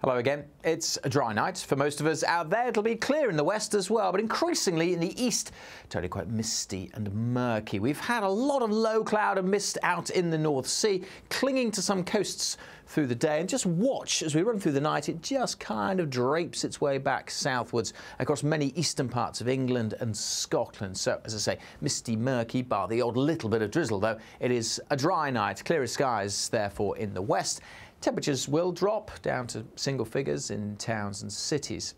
Hello again. It's a dry night for most of us out there. It'll be clear in the west as well, but increasingly in the east, totally quite misty and murky. We've had a lot of low cloud and mist out in the North Sea, clinging to some coasts through the day. And just watch as we run through the night, it just kind of drapes its way back southwards across many eastern parts of England and Scotland. So, as I say, misty, murky, bar the odd little bit of drizzle, though it is a dry night. Clearer skies, therefore, in the west. Temperatures will drop down to single figures in towns and cities.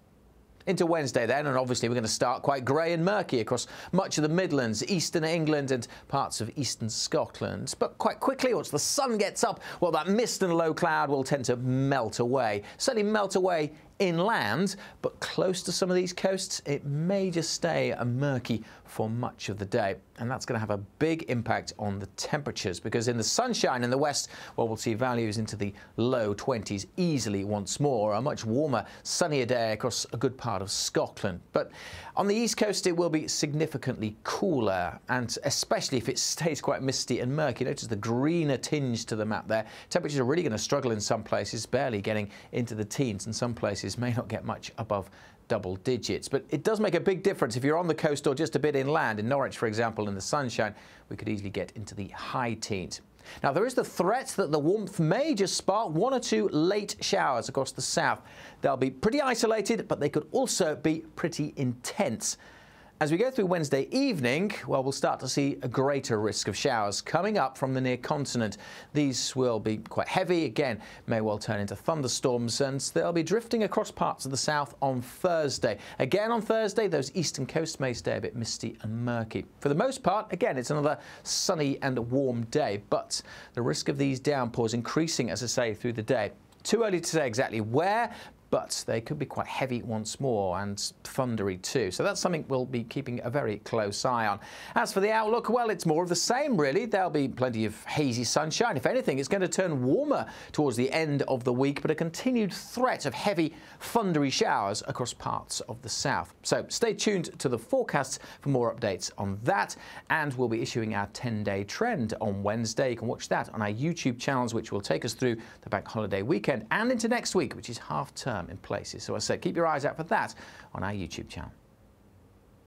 Into Wednesday then, and obviously we're going to start quite grey and murky across much of the Midlands, eastern England and parts of eastern Scotland. But quite quickly, once the sun gets up, well, that mist and low cloud will tend to melt away. Certainly melt away inland, but close to some of these coasts, it may just stay murky for much of the day. And that's going to have a big impact on the temperatures, because in the sunshine in the west, well, we'll see values into the low 20s easily once more. A much warmer, sunnier day across a good part of Scotland. But on the east coast, it will be significantly cooler, and especially if it stays quite misty and murky. Notice the greener tinge to the map there. Temperatures are really going to struggle in some places, barely getting into the teens, and some places may not get much above double digits. But it does make a big difference if you're on the coast or just a bit inland. In Norwich, for example, in the sunshine, we could easily get into the high teens. Now, there is the threat that the warmth may just spark one or two late showers across the south. They'll be pretty isolated, but they could also be pretty intense. As we go through Wednesday evening, well, we'll start to see a greater risk of showers coming up from the near continent. These will be quite heavy, again, may well turn into thunderstorms, and they'll be drifting across parts of the south on Thursday. Again, on Thursday, those eastern coasts may stay a bit misty and murky. For the most part, again, it's another sunny and warm day, but the risk of these downpours increasing, as I say, through the day. Too early to say exactly where, but they could be quite heavy once more and thundery too. So that's something we'll be keeping a very close eye on. As for the outlook, well, it's more of the same, really. There'll be plenty of hazy sunshine. If anything, it's going to turn warmer towards the end of the week, but a continued threat of heavy, thundery showers across parts of the south. So stay tuned to the forecasts for more updates on that. And we'll be issuing our 10-day trend on Wednesday. You can watch that on our YouTube channels, which will take us through the bank holiday weekend and into next week, which is half term in places. So I said, keep your eyes out for that on our YouTube channel.